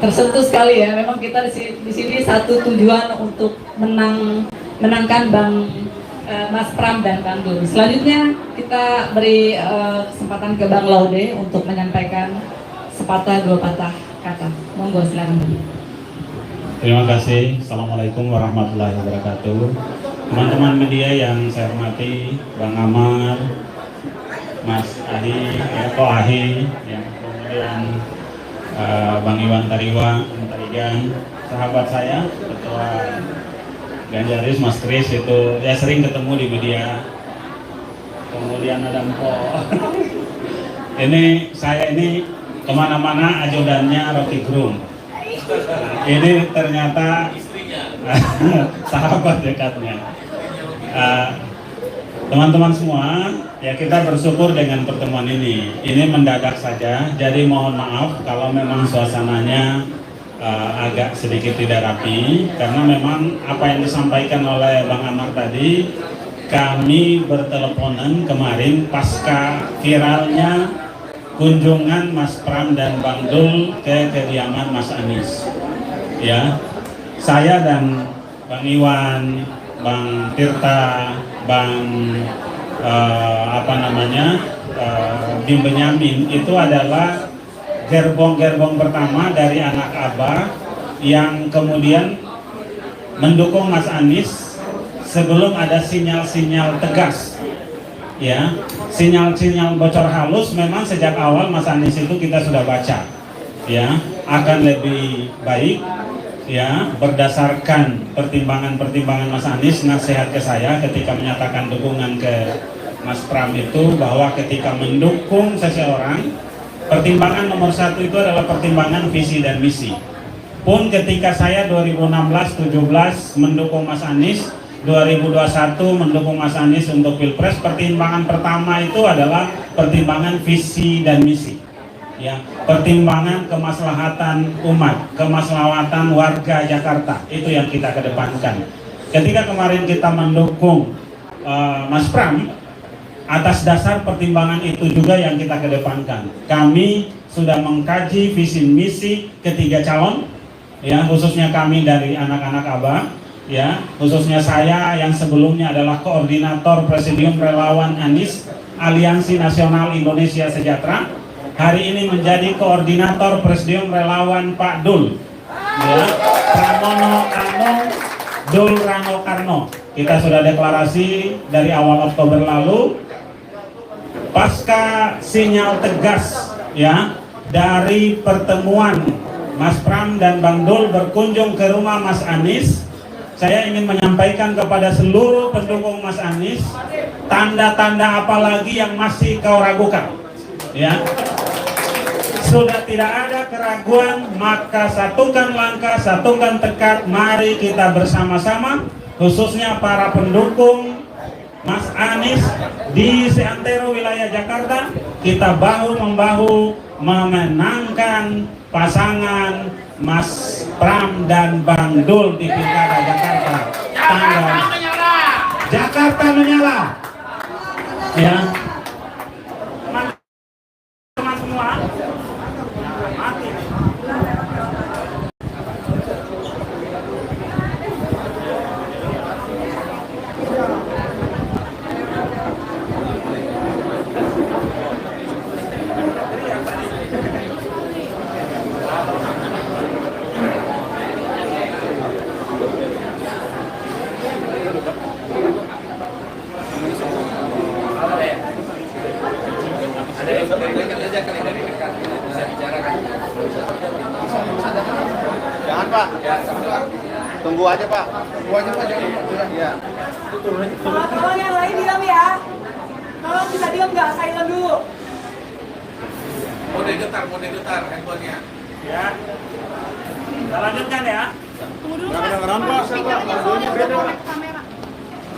Tersentuh sekali ya. Memang kita di sini satu tujuan untuk menangkan Mas Pram dan Bang Dul. Selanjutnya kita beri kesempatan ke Bang Laude untuk menyampaikan sepatah dua patah kata. Monggo silakan. Terima kasih. Assalamualaikum warahmatullahi wabarakatuh. Teman-teman media yang saya hormati, Bang Amar, Mas Ahi, Ko Ahi, ya, kemudian Bang Iwan Tarigan, sahabat saya, Ketua Ganjaris, Mas Kris, itu ya sering ketemu di media. Kemudian ada Mpo. Saya ini kemana-mana ajudannya Rocky Gerung. Ini ternyata sahabat dekatnya. Teman-teman semua, ya kita bersyukur dengan pertemuan ini. Ini mendadak saja, jadi mohon maaf kalau memang suasananya agak sedikit tidak rapi, karena memang apa yang disampaikan oleh Bang Amar tadi, kami berteleponan kemarin pasca viralnya kunjungan Mas Pram dan Bang Dul ke kediaman Mas Anies. Ya, saya dan Bang Iwan, Bang Tirta, Bang Bim Benyamin itu adalah gerbong-gerbong pertama dari anak Abah yang kemudian mendukung Mas Anies sebelum ada sinyal-sinyal tegas. Ya, sinyal-sinyal bocor halus memang sejak awal Mas Anies itu kita sudah baca, ya, akan lebih baik, ya, berdasarkan pertimbangan-pertimbangan Mas Anies nasihat ke saya ketika menyatakan dukungan ke Mas Pram itu, bahwa ketika mendukung seseorang, pertimbangan nomor satu itu adalah pertimbangan visi dan misi. Pun ketika saya 2016-17 mendukung Mas Anies, 2021 mendukung Mas Anies untuk Pilpres, pertimbangan pertama itu adalah pertimbangan visi dan misi. Ya, pertimbangan kemaslahatan umat, kemaslahatan warga Jakarta, itu yang kita kedepankan. Ketika kemarin kita mendukung Mas Pram, atas dasar pertimbangan itu juga yang kita kedepankan. Kami sudah mengkaji visi misi ketiga calon, ya, khususnya kami dari anak-anak Abah, ya, khususnya saya yang sebelumnya adalah koordinator Presidium Relawan Anies Aliansi Nasional Indonesia Sejahtera, hari ini menjadi koordinator Presidium Relawan Pak Dul, ya, Pramono Anung Dul Rano Karno. Kita sudah deklarasi dari awal Oktober lalu. Pasca sinyal tegas, ya, dari pertemuan Mas Pram dan Bang Dul berkunjung ke rumah Mas Anies, saya ingin menyampaikan kepada seluruh pendukung Mas Anies, tanda-tanda apa lagi yang masih kau ragukan, ya. Sudah tidak ada keraguan, maka satukan langkah, satukan tekad, mari kita bersama-sama, khususnya para pendukung Mas Anies di seantero wilayah Jakarta, kita bahu-membahu memenangkan pasangan Mas Pram dan Bang Dul di Pilkada Jakarta. Jakarta menyala. Ya. Teman-teman semua, mati. Jangan Pak, tunggu aja Pak, jangan Pak. Ya. Tolong yang lain diam ya. Tolong bisa diam nggak? Silent dulu. Mode getar handphonenya. Ya. Kita lanjutkan ya. Tunggu dulu Nggak Pak. kedengeran Pak. Kamera.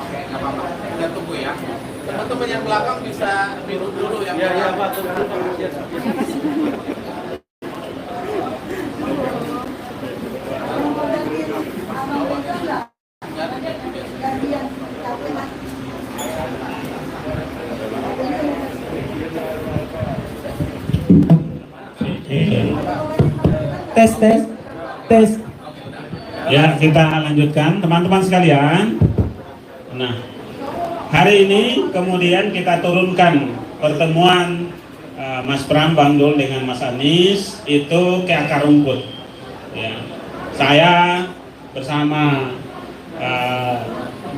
Oke, nggak apa-apa. Kita tunggu ya. Teman-teman yang belakang bisa minum dulu yang Iya Pak, Tes. tes. Ya, kita lanjutkan teman-teman sekalian. Nah, hari ini kemudian kita turunkan pertemuan Mas Pram, Bang Dul dengan Mas Anies itu ke akar rumput. Ya, saya bersama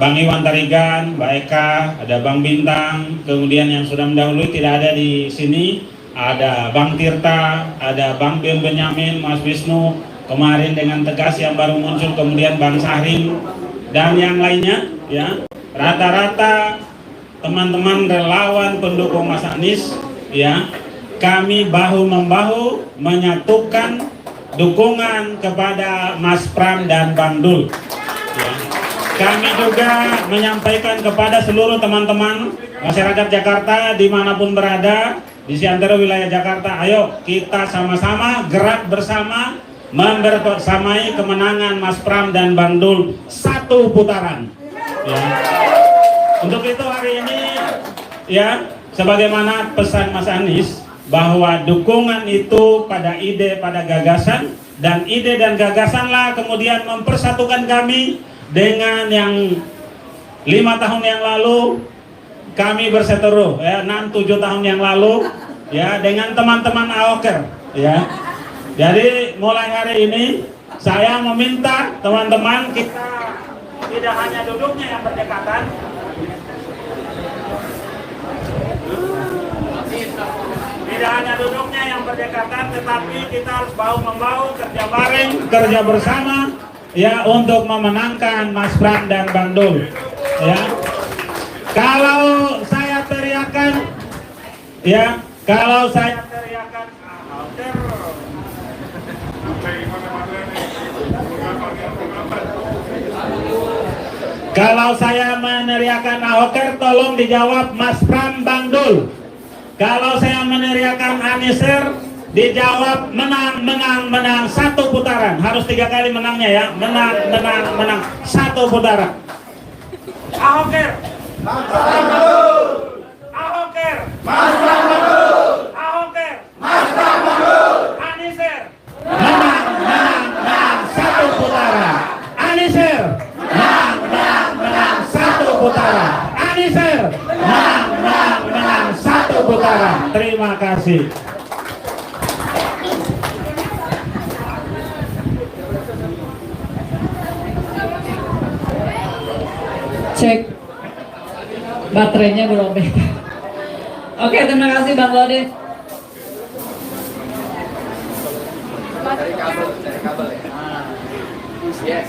Bang Iwan Tarigan, Mbak Eka, ada Bang Bintang, kemudian yang sudah mendahului tidak ada di sini, ada Bang Tirta, ada Bang Benyamin, Mas Wisnu, kemarin dengan tegas yang baru muncul, kemudian Bang Sahrim dan yang lainnya, ya, rata-rata teman-teman relawan pendukung Mas Anies, ya, kami bahu membahu menyatukan dukungan kepada Mas Pram dan Bang Dul. Ya. Kami juga menyampaikan kepada seluruh teman-teman masyarakat Jakarta dimanapun berada di seantero wilayah Jakarta, ayo kita sama-sama gerak bersama membersamai kemenangan Mas Pram dan Bang Dul satu putaran. Ya. Untuk itu hari ini, ya, sebagaimana pesan Mas Anies bahwa dukungan itu pada ide, pada gagasan, dan ide dan gagasanlah kemudian mempersatukan kami dengan yang 5 tahun yang lalu kami berseteru, ya, 6-7 tahun yang lalu, ya, dengan teman-teman AOKer, ya. Jadi mulai hari ini saya meminta teman-teman kita tidak hanya duduknya yang berdekatan, tetapi kita harus bahu membahu, kerja bareng, kerja bersama, ya, untuk memenangkan Mas Pram dan Bang Dul. Ya, kalau saya teriakan, ya, kalau saya meneriakan AOKer, tolong dijawab Mas Pram, Bang Dul. Kalau saya meneriakan Aniser, dijawab menang, menang, menang satu putaran. Harus 3 kali menangnya, ya. Menang, menang, menang satu putaran. AOKer, Mas Pram, Bang Dul. AOKer, Mas Pram, Bang Dul. AOKer, Mas Pram, Bang Dul. Aniser, menang, menang, menang satu putaran. Aniser, menang, menang, menang satu putaran. Aniser, menang, menang, menang satu putaran. Terima kasih. Cek baterainya berobek. Oke, terima kasih Bang Lode. Dari kabel ya. Yes.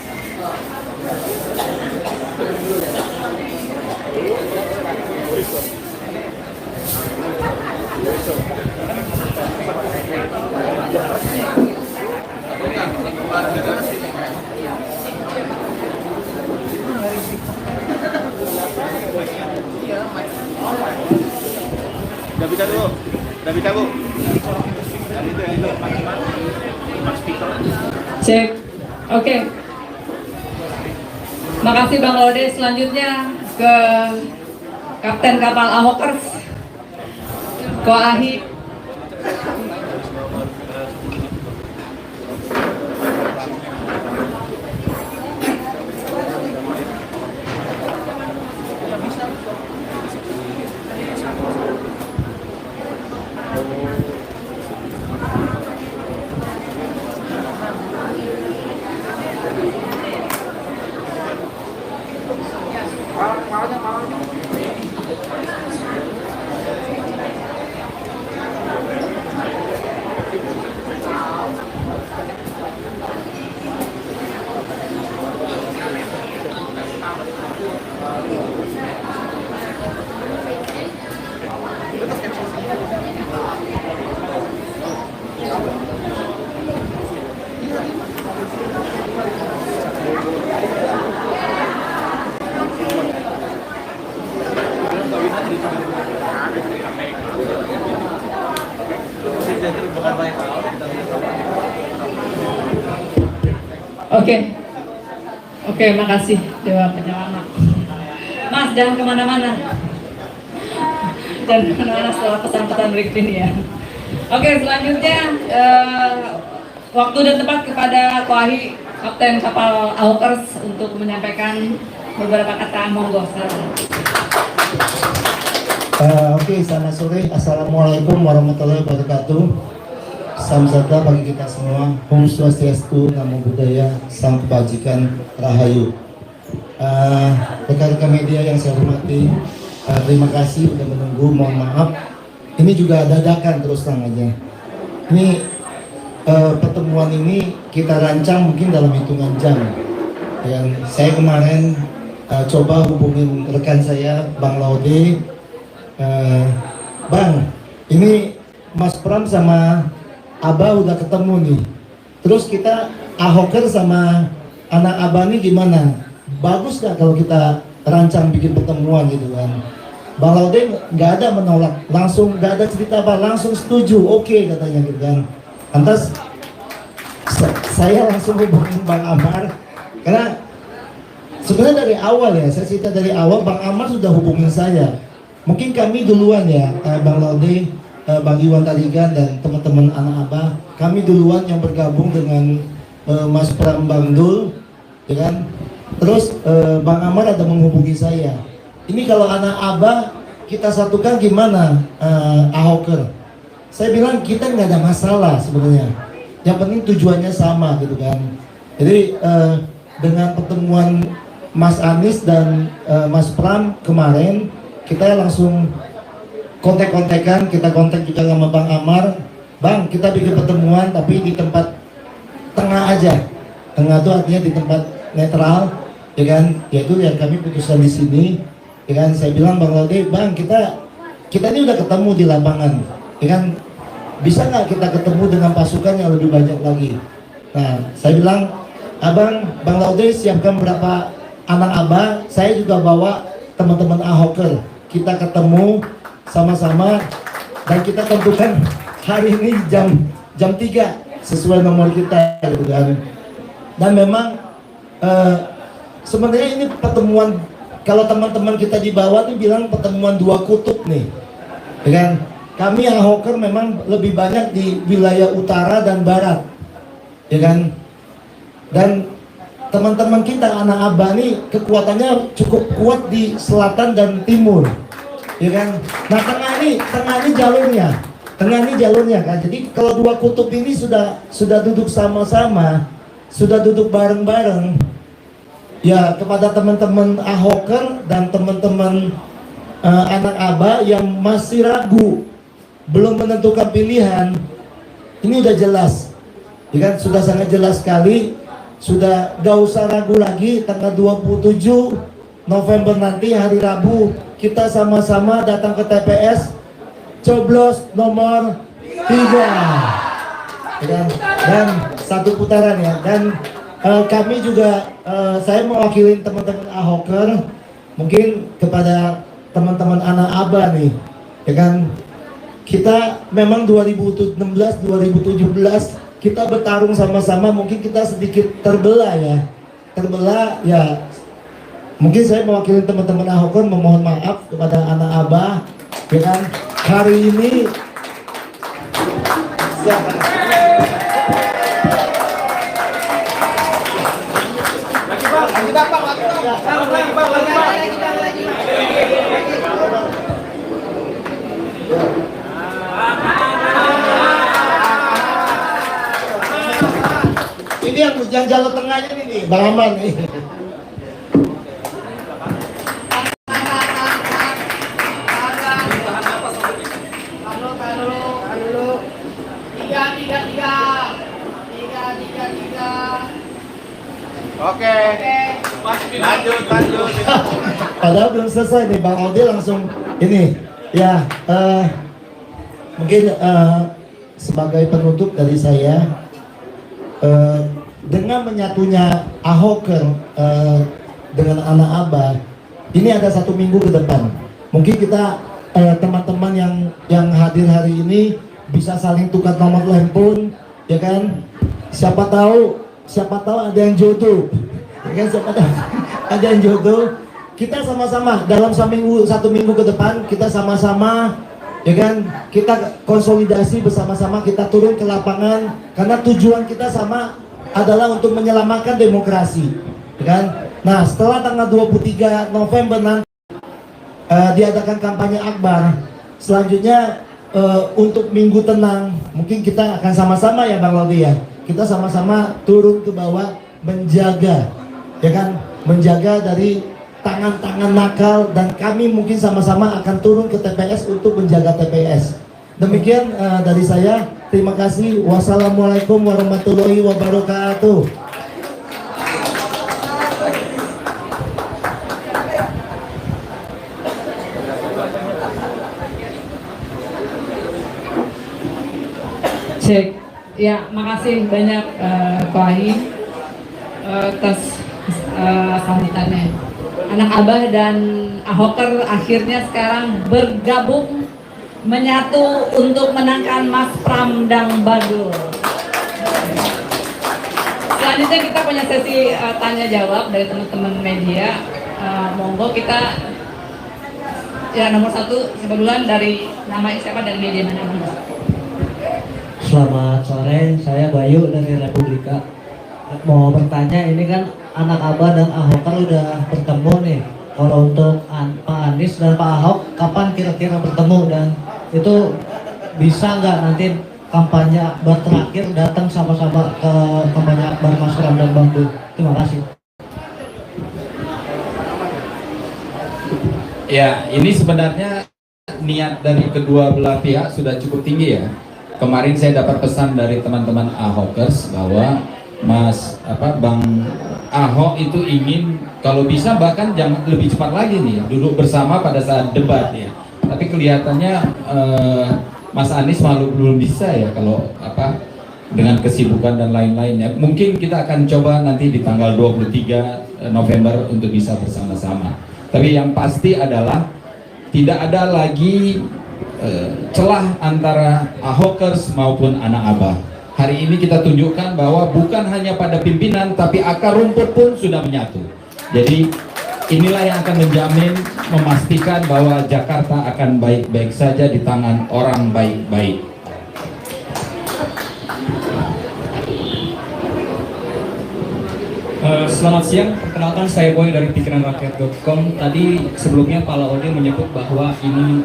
Udah bisa dulu. Udah bisa, Bu. Dan itu yang itu Mas speaker. Cek. Oke. Makasih Bang Lode. Selanjutnya ke Kapten Kapal AOKers, Ko Ahi. Oke, makasih Dewa Penyelamat. Mas, jangan kemana-mana. Jangan kemana-mana setelah pesan-pesan berikut ini, ya. Oke, selanjutnya waktu dan tempat kepada Koahi Kapten Kapal Ahokers untuk menyampaikan beberapa kata. Monggo. Oke, selamat sore. Assalamualaikum warahmatullahi wabarakatuh. Salam sejahtera bagi kita semua. Om Swastiastu, Namo Buddhaya, Salam Kebajikan, Rahayu. Rekan-rekan media yang saya hormati, terima kasih sudah menunggu. Mohon maaf, ini juga dadakan terus terang aja. Ini pertemuan ini kita rancang mungkin dalam hitungan jam. Yang saya kemarin coba hubungin rekan saya, Bang Laude. Bang, ini Mas Pram sama Abah udah ketemu nih. Terus kita Ahoker sama anak Abah nih gimana? Bagus gak kalau kita rancang bikin pertemuan gitu kan? Bang Laude nggak ada menolak, langsung nggak ada cerita apa, langsung setuju, oke katanya gitu kan. Lantas saya langsung hubungin Bang Amar, karena sebenarnya dari awal ya, saya cerita dari awal Bang Amar sudah hubungin saya. Mungkin kami duluan ya, Bang Laude, Bang Iwan Tarigan dan teman-teman anak Abah, kami duluan yang bergabung dengan Mas Pram Bang Dul, ya kan? Terus Bang Amar ada menghubungi saya. Ini kalau anak Abah kita satukan gimana, Ahoker? Saya bilang kita nggak ada masalah sebenarnya. Yang penting tujuannya sama gitu kan. Jadi dengan pertemuan Mas Anies dan Mas Pram kemarin, kita langsung kontak-kontakan, kita kontak juga sama Bang Amar. Bang, kita bikin pertemuan tapi di tempat tengah aja. Tengah itu artinya di tempat netral, ya kan? Yaitu yang kami putuskan di sini, ya kan? Saya bilang Bang Laude, Bang, kita ini udah ketemu di lapangan, ya kan? Bisa nggak kita ketemu dengan pasukan yang lebih banyak lagi? Nah, saya bilang, Abang, Bang Laude siapkan berapa anak Abah, saya juga bawa teman-teman Ahoker. Kita ketemu sama-sama dan kita tentukan hari ini jam 3 sesuai nomor kita gitu kan. Dan memang sebenarnya ini pertemuan, kalau teman-teman kita di bawah tuh bilang pertemuan dua kutub nih, ya kan? Kami Ahoker memang lebih banyak di wilayah utara dan barat, ya kan? Dan teman-teman kita anak Abah nih kekuatannya cukup kuat di selatan dan timur, ya kan? Nah tengah ini jalurnya kan. Jadi kalau dua kutub ini sudah duduk sama-sama, sudah duduk bareng-bareng, ya kepada teman-teman Ahoker dan teman-teman anak Abah yang masih ragu, belum menentukan pilihan, ini udah jelas, ya kan? Sudah sangat jelas sekali. Sudah gak usah ragu lagi, tanggal 27 November nanti hari Rabu kita sama-sama datang ke TPS, coblos nomor 3, dan 1 putaran ya. Dan kami juga, saya mewakili teman-teman Ahoker, mungkin kepada teman-teman anak Abah nih, ya kan? Kita memang 2016, 2017 kita bertarung sama-sama, mungkin kita sedikit terbelah ya. Mungkin saya mewakili teman-teman Ahoker memohon maaf kepada anak Abah, ya kan? Hari ini ini yang jalur tengahnya nih, Bang Aman nih. Oke. Lanjut. Padahal belum selesai nih, Bang Ode langsung ini ya. Mungkin sebagai penutup dari saya, dengan menyatunya Ahoker dengan anak Abah, ini ada 1 minggu ke depan. Mungkin kita teman-teman yang hadir hari ini bisa saling tukar nomor handphone, ya kan? Siapa tahu ada yang jodoh, ya kan? Siapa tahu ada yang jodoh. Kita sama-sama dalam 1 minggu ke depan kita sama-sama ya kan, kita konsolidasi bersama-sama, kita turun ke lapangan karena tujuan kita sama, adalah untuk menyelamatkan demokrasi, ya kan. Nah, setelah tanggal 23 November nanti diadakan kampanye akbar, selanjutnya untuk Minggu Tenang mungkin kita akan sama-sama ya Bang Laudi ya, kita sama-sama turun ke bawah menjaga, ya kan, menjaga dari tangan-tangan nakal, dan kami mungkin sama-sama akan turun ke TPS untuk menjaga TPS. Demikian dari saya. Terima kasih. Wassalamualaikum warahmatullahi wabarakatuh. Cek. Ya, makasih banyak Pak Wahid atas sambutannya. Anak Abah dan Ahoker akhirnya sekarang bergabung menyatu untuk menangkan Mas Pram dan Bandul. Selanjutnya kita punya sesi tanya jawab dari teman-teman media. Monggo kita ya nomor 1 siapa duluan, dari nama siapa dan media mana, monggo. Selamat sore, saya Bayu dari Republika. Mau bertanya, ini kan anak Abah dan Ahoker udah bertemu nih. Kalau untuk Pak Anies dan Pak Ahok, kapan kira-kira bertemu, dan itu bisa nggak nanti kampanye akbar terakhir datang sama-sama ke kampanye akbar Mas Pram dan Bang Dul? Terima kasih. Ya, ini sebenarnya niat dari kedua belah pihak sudah cukup tinggi ya. Kemarin saya dapat pesan dari teman-teman Ahokers bahwa Bang Ahok itu ingin kalau bisa bahkan jangan lebih cepat lagi nih duduk bersama pada saat debat ya. Tapi kelihatannya Mas Anies malu belum bisa ya kalau dengan kesibukan dan lain-lainnya. Mungkin kita akan coba nanti di tanggal 23 November untuk bisa bersama-sama. Tapi yang pasti adalah tidak ada lagi celah antara Ahokers maupun anak Abah. Hari ini kita tunjukkan bahwa bukan hanya pada pimpinan, tapi akar rumput pun sudah menyatu. Jadi inilah yang akan menjamin, memastikan bahwa Jakarta akan baik-baik saja di tangan orang baik-baik. Selamat siang, perkenalkan saya Boy dari pikiranrakyat.com. Tadi sebelumnya Pak Laode menyebut bahwa ini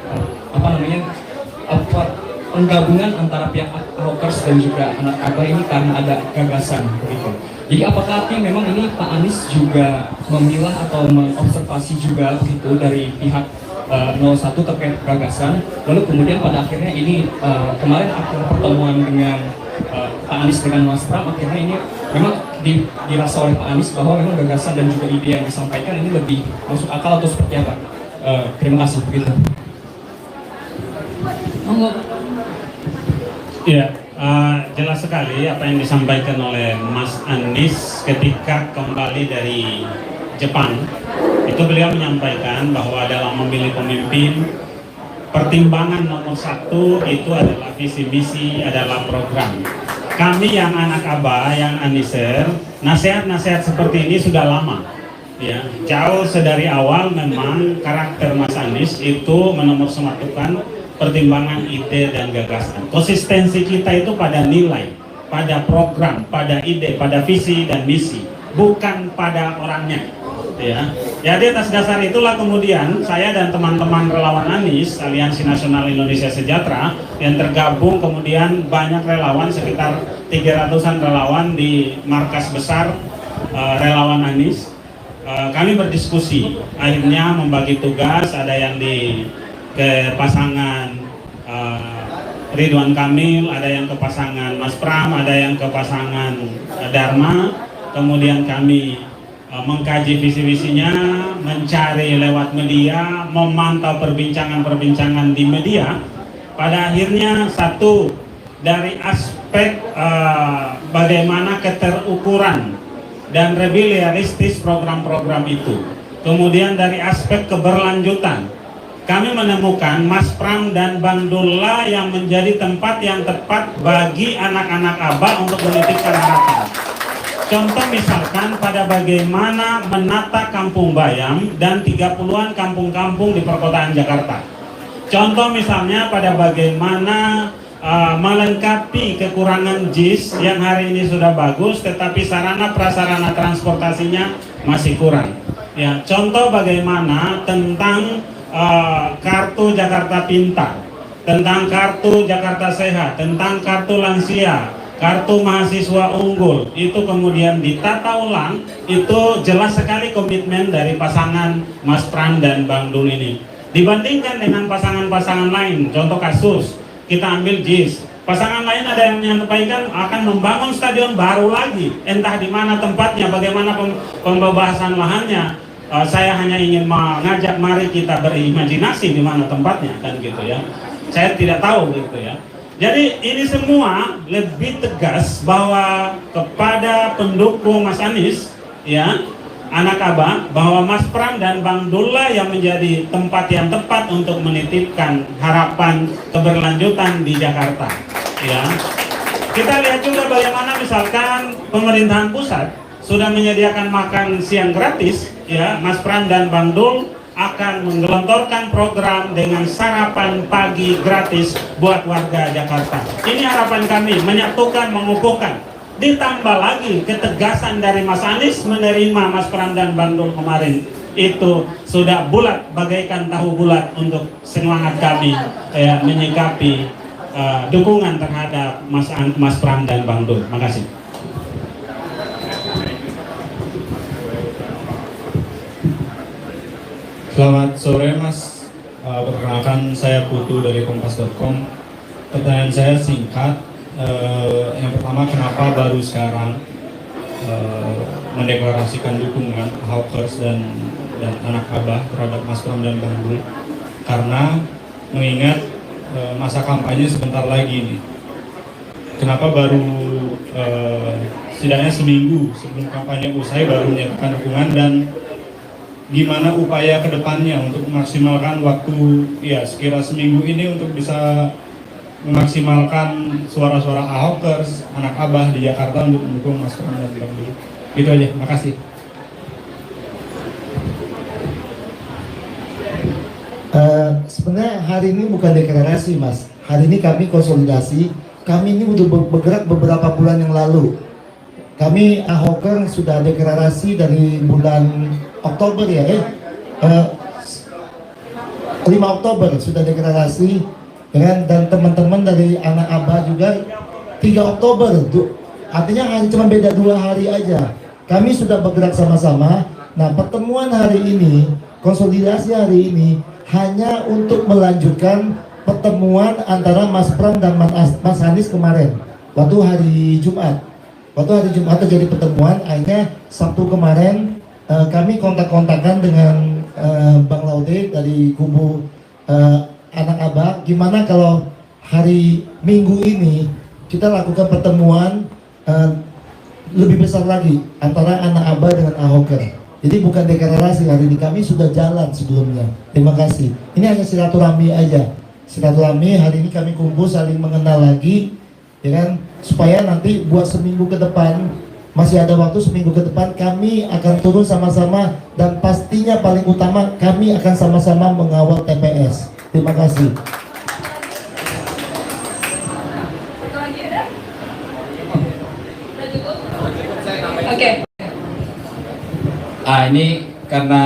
penggabungan antara pihak Ahokers dan juga anak Abah ini karena ada gagasan begitu. Jadi apakah artinya memang ini Pak Anies juga memilah atau mengobservasi juga begitu dari pihak 01 terkait gagasan, lalu kemudian pada akhirnya ini kemarin akhir pertemuan dengan Pak Anies dengan Mas Pram, akhirnya ini memang dirasa oleh Pak Anies bahwa memang gagasan dan juga ide yang disampaikan ini lebih masuk akal atau seperti apa? Terima kasih begitu. Monggo. Ya, jelas sekali apa yang disampaikan oleh Mas Anies ketika kembali dari Jepang. Itu beliau menyampaikan bahwa dalam memilih pemimpin, pertimbangan nomor 1 itu adalah visi misi, adalah program. Kami yang anak Abah, yang Aniser, nasihat-nasihat seperti ini sudah lama. Ya, jauh sedari awal memang karakter Mas Anies itu menomorsatukan pertimbangan ide dan gagasan. Konsistensi kita itu pada nilai, pada program, pada ide, pada visi dan misi, bukan pada orangnya. Ya, jadi atas dasar itulah kemudian saya dan teman-teman relawan Anies, Aliansi Nasional Indonesia Sejahtera, yang tergabung kemudian banyak relawan, sekitar 300-an relawan di markas besar relawan Anies. Kami berdiskusi, akhirnya membagi tugas, ada yang ke pasangan Ridwan Kamil, ada yang ke pasangan Mas Pram, ada yang ke pasangan Dharma. Kemudian kami mengkaji visi-visinya, mencari lewat media, memantau perbincangan-perbincangan di media. Pada akhirnya satu dari aspek bagaimana keterukuran dan lebih realistis program-program itu. Kemudian dari aspek keberlanjutan, kami menemukan Mas Pram dan Bang Dullah yang menjadi tempat yang tepat bagi anak-anak Abah untuk menitipkan harapan. Contoh misalkan pada bagaimana menata Kampung Bayam dan 30-an kampung-kampung di perkotaan Jakarta. Contoh misalnya pada bagaimana melengkapi kekurangan JIS yang hari ini sudah bagus, tetapi sarana prasarana transportasinya masih kurang. Ya, contoh bagaimana tentang kartu Jakarta Pintar, tentang kartu Jakarta Sehat, tentang kartu lansia, kartu mahasiswa unggul, itu kemudian ditata ulang. Itu jelas sekali komitmen dari pasangan Mas Pram dan Bang Dul ini. Dibandingkan dengan pasangan-pasangan lain, contoh kasus, kita ambil JIS. Pasangan lain ada yang menyampaikan akan membangun stadion baru lagi, entah di mana tempatnya, bagaimana pembebasan lahannya. Saya hanya ingin mengajak mari kita berimajinasi di mana tempatnya, kan gitu ya. Saya tidak tahu gitu ya. Jadi ini semua lebih tegas bahwa kepada pendukung Mas Anies, ya, anak Abah, bahwa Mas Pram dan Bang Dul yang menjadi tempat yang tepat untuk menitipkan harapan keberlanjutan di Jakarta. Ya, kita lihat juga bagaimana misalkan pemerintahan pusat sudah menyediakan makan siang gratis. Ya, Mas Pram dan Bang Dul akan menggelontorkan program dengan sarapan pagi gratis buat warga Jakarta. Ini harapan kami, menyatukan, mengukuhkan. Ditambah lagi ketegasan dari Mas Anies menerima Mas Pram dan Bang Dul kemarin. Itu sudah bulat, bagaikan tahu bulat untuk semangat kami menyikapi dukungan terhadap Mas Pram dan Bang Dul. Makasih. Selamat sore Mas, perkenalkan saya Putu dari Kompas.com. Pertanyaan saya singkat. Yang pertama, kenapa baru sekarang mendeklarasikan dukungan Ahokers dan anak Abah terhadap Mas Pram dan Bang Dul? Karena mengingat masa kampanye sebentar lagi nih. Kenapa baru setidaknya seminggu sebelum kampanye usai baru menyatakan dukungan, dan gimana upaya kedepannya untuk memaksimalkan waktu ya sekira seminggu ini untuk bisa memaksimalkan suara-suara Ahokers, anak Abah di Jakarta untuk mendukung Mas Pram dan Bang Dul? Itu aja, makasih. Sebenarnya hari ini bukan deklarasi Mas, hari ini kami konsolidasi. Kami ini udah bergerak beberapa bulan yang lalu. Kami Ahoker sudah deklarasi dari bulan Oktober ya, 5 Oktober sudah deklarasi, dan teman-teman dari anak Abah juga 3 Oktober, artinya hanya cuma beda 2 hari aja. Kami sudah bergerak sama-sama. Nah, pertemuan hari ini, konsolidasi hari ini hanya untuk melanjutkan pertemuan antara Mas Pram dan Mas Anies kemarin waktu hari Jumat. Waktu hari Jumat terjadi pertemuan, akhirnya Sabtu kemarin kami kontak-kontakan dengan Bang Laude dari kubu anak Abah. Gimana kalau hari Minggu ini kita lakukan pertemuan lebih besar lagi antara anak Abah dengan Ahoker. Jadi bukan deklarasi, hari ini kami sudah jalan sebelumnya. Terima kasih. Ini hanya silaturahmi aja. Silaturahmi, hari ini kami kumpul saling mengenal lagi, ya kan, supaya nanti buat seminggu ke depan, masih ada waktu seminggu ke depan kami akan turun sama-sama, dan pastinya paling utama kami akan sama-sama mengawal TPS. Terima kasih. Oke. Ini karena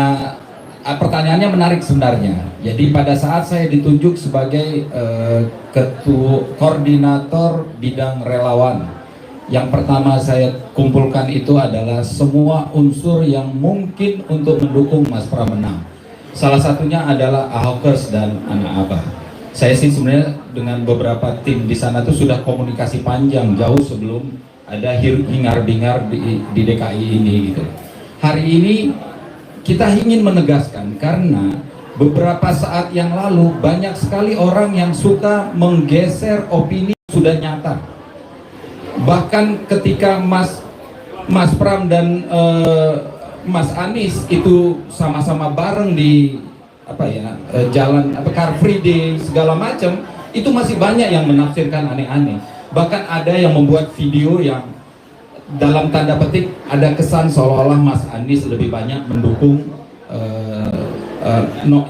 pertanyaannya menarik sebenarnya. Jadi pada saat saya ditunjuk sebagai ketua koordinator bidang relawan, yang pertama saya kumpulkan itu adalah semua unsur yang mungkin untuk mendukung Mas Pram menang. Salah satunya adalah Ahokers dan anak Abah. Saya sih sebenarnya dengan beberapa tim di sana tuh sudah komunikasi panjang jauh sebelum ada hingar-bingar di DKI ini gitu. Hari ini kita ingin menegaskan karena beberapa saat yang lalu banyak sekali orang yang suka menggeser opini sudah nyata. Bahkan ketika Mas Pram dan Mas Anies itu sama-sama bareng di jalan Car Free Day segala macam, itu masih banyak yang menafsirkan aneh-aneh. Bahkan ada yang membuat video yang dalam tanda petik ada kesan seolah-olah Mas Anies lebih banyak mendukung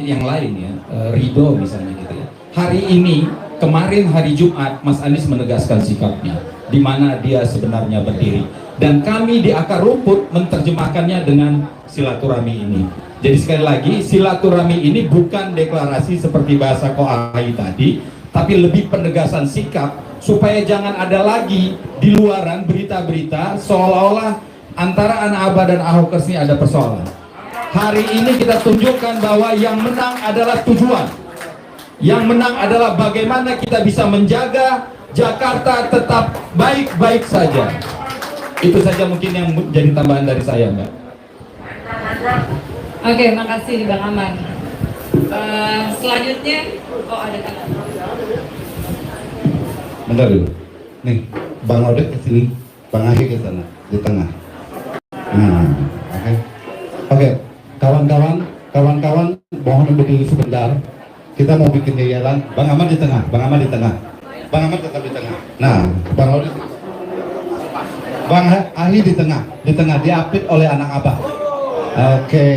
yang lain ya, Ridho misalnya gitu ya. hari ini, kemarin hari Jumat, Mas Anies menegaskan sikapnya, di mana dia sebenarnya berdiri. Dan kami di akar rumput menerjemahkannya dengan silaturahmi ini. Jadi sekali lagi, silaturahmi ini bukan deklarasi seperti bahasa Koai tadi, tapi lebih penegasan sikap, supaya jangan ada lagi di luaran berita-berita seolah-olah antara anak Abah dan Ahokers ini ada persoalan. Hari ini kita tunjukkan bahwa yang menang adalah tujuan. Yang menang adalah bagaimana kita bisa menjaga Jakarta tetap baik-baik saja. Itu saja mungkin yang jadi tambahan dari saya, Mbak. Oke, makasih Bang Aman. Selanjutnya, ada tangan. Bentar dulu. Nih, Bang Odet ke sini, Bang Ahi ke sana, di tengah. Oke. Kawan-kawan, mohon berdiri sebentar. Kita mau bikin yayalan. Bang Ahmad di tengah, Bang Ahmad tetap di tengah. Nah, Bang Odet, Bang Ahi di tengah, diapit oleh anak Abah. Oke.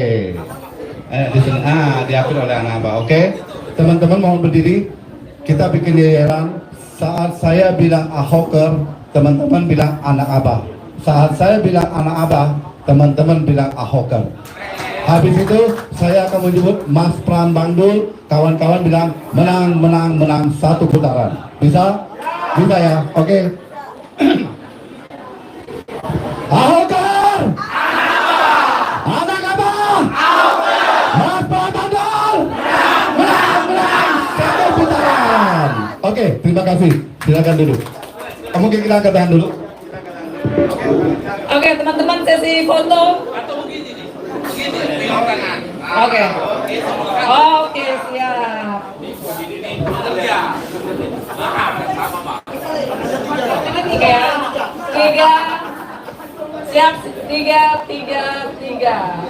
Di sini, diapit oleh anak Abah. Oke. Teman-teman mohon berdiri. Kita bikin yayalan. Saat saya bilang Ahoker, teman-teman bilang anak Abah. Saat saya bilang anak Abah, teman-teman bilang Ahoker. Habis itu saya akan menyebut Mas Pram Bang Dul, kawan-kawan bilang menang satu putaran. Bisa? Bisa ya? Oke. Ahoker! Anak Abah! Mas Pram Bang Dul! Menang satu putaran. Oke, terima kasih. Silakan duduk. Kamu kita angkat tangan dulu. Oke, teman-teman sesi foto. Oke. Oke, siap. Tiga. Siap, tiga.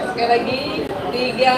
Sekali lagi, tiga.